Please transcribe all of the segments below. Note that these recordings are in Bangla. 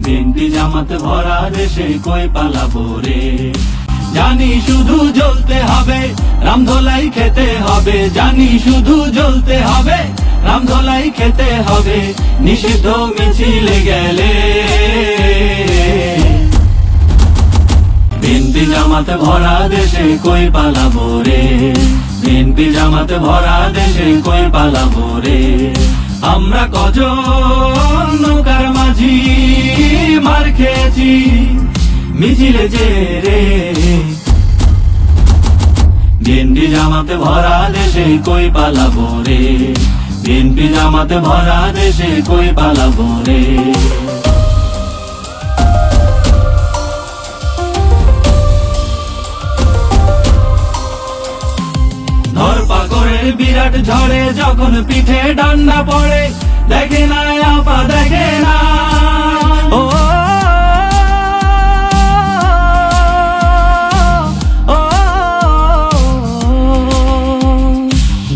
বিএনপি জামাত ভরা দেশে কই পালাবো রে। জানি শুধু জ্বলতে হবে, রামধলাই খেতে হবে, জানি শুধু জ্বলতে হবে, রামধলাই খেতে হবে, নিষিদ্ধ মিছিলে গেলে। বিএনপি জামাত ভরা দেশে কই পালাবো রে। বিএনপি জামাত ভরা দেশে কই পালাবো রে। আমরা কজন নৌকার মাঝি মার খেয়েছি মিছিলে যে রে। বিএনপি জামাতে ভরা দেশে কই পালাবো রে। বিএনপি জামাতে ভরা দেশে কই পালাবো রে। ধরপাকড়ের বিরাট ঝড়ে যখন পিঠে ডান্ডা পড়ে, দেখে না আপা দেখে না। ও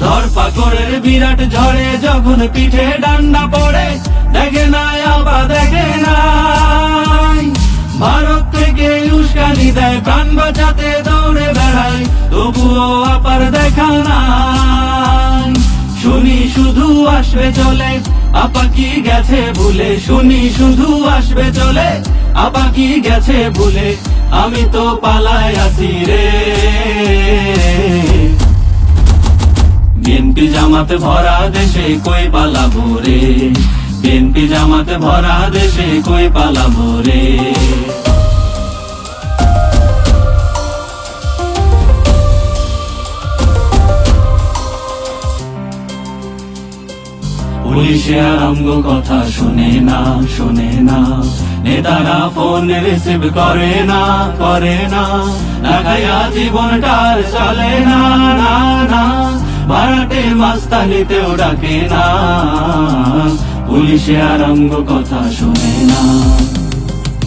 ধরপাকড়ের বিরাট ঝড়ে যখন পিঠে ডান্ডা পড়ে, দেখে না আপা দেখে না। ভারত থেকে উস্কানি দেয়, প্রাণ বাঁচাতে দৌড়ে বেড়ায়, তবুও আপার দেখা নাই। শুনি শুধু আসবে চলে, আপা কি গেছে ভুলে, শুনি শুধু আসবে চলে, আপা কি গেছে ভুলে, আমি তো পালায় আছি রে। বিএনপি জামাত ভরা দেশে কই পালাবো রে। বিএনপি জামাত ভরা দেশে কই পালাবো রে। পুলিশে আর আমগো কথা শোনে না, শোনে না। নেতারা ফোন রিসিভ করে না, করে না। লাগাইয়া জীবনটার চলে না, না না। ভাড়াটে মাস্তানিতেও ডাকে না, পুলিশে আর আমগো কথা শোনে না।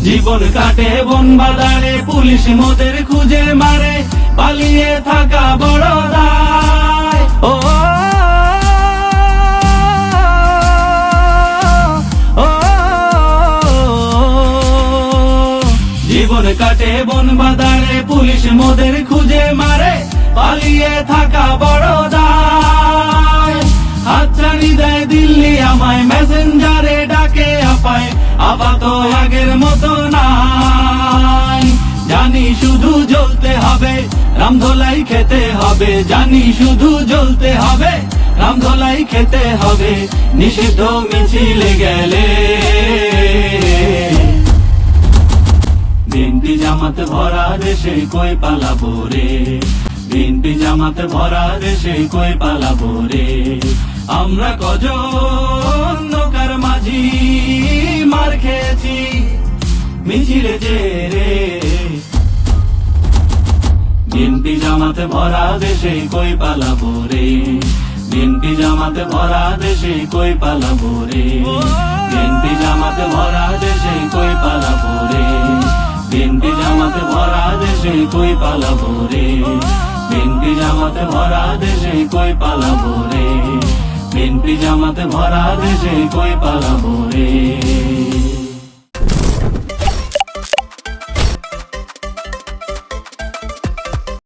জীবন কাটে বন বাজারে, পুলিশ মোদের খুঁজে মারে, পালিয়ে থাকা বড় দায়। ও জীবন কাটে বন বাজারে, পুলিশ মোদের খুঁজে মারে, পালিয়ে থাকা বড় দায়। হাতছানি দেয় দিল্লি আমায়, মেসেঞ্জারে ডাকে আপায়, আপা তো আগের মতো নাই। জানি শুধু জ্বলতে হবে, রামধলাই খেতে হবে, জানি শুধু জ্বলতে হবে, রামধলাই খেতে হবে, নিষিদ্ধ মিছিলে গেলে। বিএনপি জামাত ভরা দেশে কই পালাবো রে। বিএনপি জামাত ভরা দেশে কই পালাবো রে। আমরা কজন নৌকার মাঝি মার খেয়েছি মিছিলে যে রে। বিএনপি জামাত ভরা দেশে কই পালাবো রে। বিএনপি জামাত ভরা দেশে কই পালাবো রে। বিএনপি জামাত ভরা দেশে কই পালাবো রে। বিএনপি জামাত ভরা দেশে কই পালাবো রে। বিএনপি জামাত ভরা দেশে কই পালাবো রে। বিএনপি জামাত ভরা দেশে কই পালাবো রে।